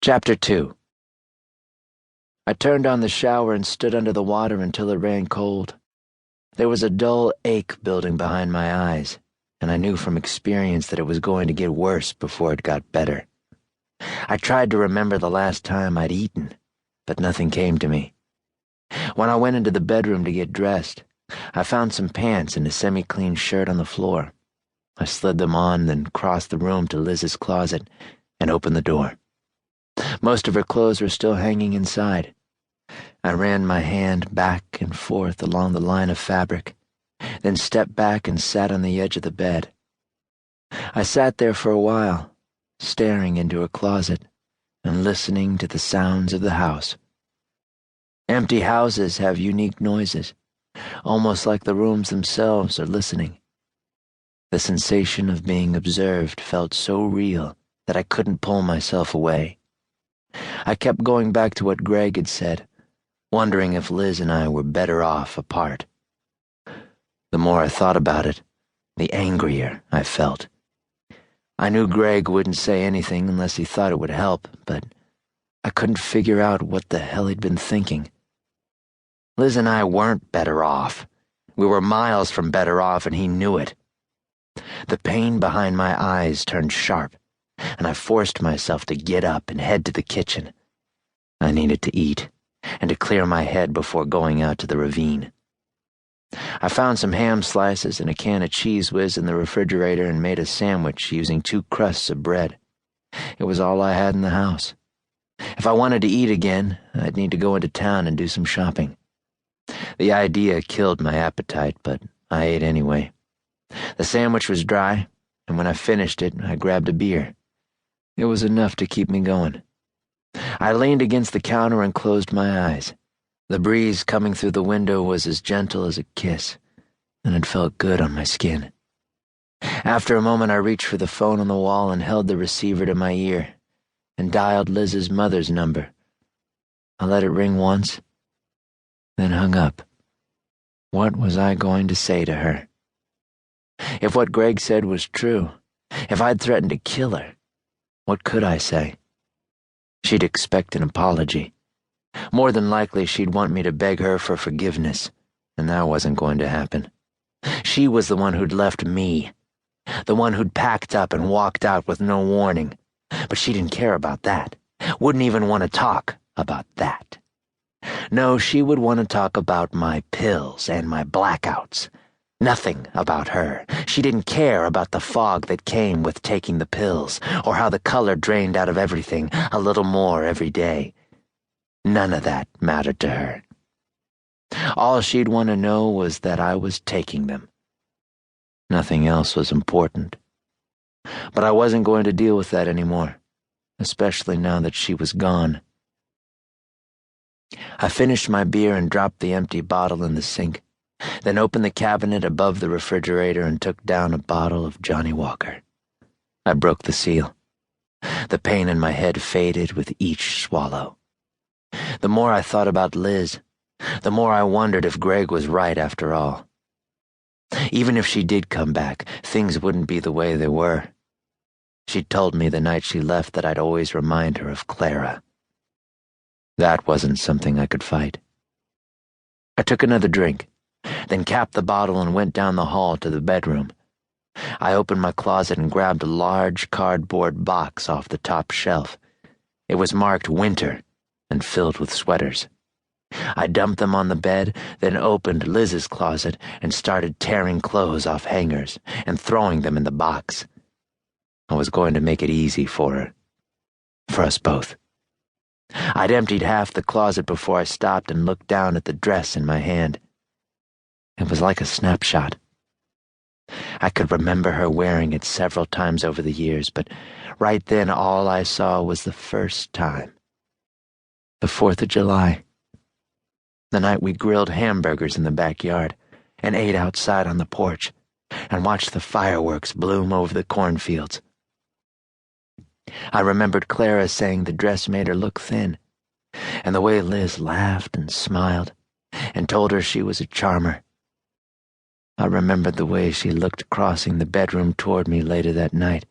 Chapter 2. I turned on the shower and stood under the water until it ran cold. There was a dull ache building behind my eyes, and I knew from experience that it was going to get worse before it got better. I tried to remember the last time I'd eaten, but nothing came to me. When I went into the bedroom to get dressed, I found some pants and a semi-clean shirt on the floor. I slid them on, then crossed the room to Liz's closet and opened the door. Most of her clothes were still hanging inside. I ran my hand back and forth along the line of fabric, then stepped back and sat on the edge of the bed. I sat there for a while, staring into her closet and listening to the sounds of the house. Empty houses have unique noises, almost like the rooms themselves are listening. The sensation of being observed felt so real that I couldn't pull myself away. I kept going back to what Greg had said, wondering if Liz and I were better off apart. The more I thought about it, the angrier I felt. I knew Greg wouldn't say anything unless he thought it would help, but I couldn't figure out what the hell he'd been thinking. Liz and I weren't better off. We were miles from better off, and he knew it. The pain behind my eyes turned sharp, and I forced myself to get up and head to the kitchen. I needed to eat, and to clear my head before going out to the ravine. I found some ham slices and a can of Cheese Whiz in the refrigerator and made a sandwich using 2 crusts of bread. It was all I had in the house. If I wanted to eat again, I'd need to go into town and do some shopping. The idea killed my appetite, but I ate anyway. The sandwich was dry, and when I finished it, I grabbed a beer. It was enough to keep me going. I leaned against the counter and closed my eyes. The breeze coming through the window was as gentle as a kiss, and it felt good on my skin. After a moment, I reached for the phone on the wall and held the receiver to my ear, and dialed Liz's mother's number. I let it ring once, then hung up. What was I going to say to her? If what Greg said was true, if I'd threatened to kill her, what could I say? She'd expect an apology. More than likely, she'd want me to beg her for forgiveness, and that wasn't going to happen. She was the one who'd left me, the one who'd packed up and walked out with no warning, but she didn't care about that, wouldn't even want to talk about that. No, she would want to talk about my pills and my blackouts. Nothing about her. She didn't care about the fog that came with taking the pills, or how the color drained out of everything a little more every day. None of that mattered to her. All she'd want to know was that I was taking them. Nothing else was important. But I wasn't going to deal with that anymore, especially now that she was gone. I finished my beer and dropped the empty bottle in the sink, then opened the cabinet above the refrigerator and took down a bottle of Johnny Walker. I broke the seal. The pain in my head faded with each swallow. The more I thought about Liz, the more I wondered if Greg was right after all. Even if she did come back, things wouldn't be the way they were. She'd told me the night she left that I'd always remind her of Clara. That wasn't something I could fight. I took another drink, then capped the bottle and went down the hall to the bedroom. I opened my closet and grabbed a large cardboard box off the top shelf. It was marked Winter and filled with sweaters. I dumped them on the bed, then opened Liz's closet and started tearing clothes off hangers and throwing them in the box. I was going to make it easy for her. For us both. I'd emptied half the closet before I stopped and looked down at the dress in my hand. It was like a snapshot. I could remember her wearing it several times over the years, but right then all I saw was the first time. The 4th of July. The night we grilled hamburgers in the backyard and ate outside on the porch and watched the fireworks bloom over the cornfields. I remembered Clara saying the dress made her look thin, and the way Liz laughed and smiled and told her she was a charmer. I remembered the way she looked crossing the bedroom toward me later that night,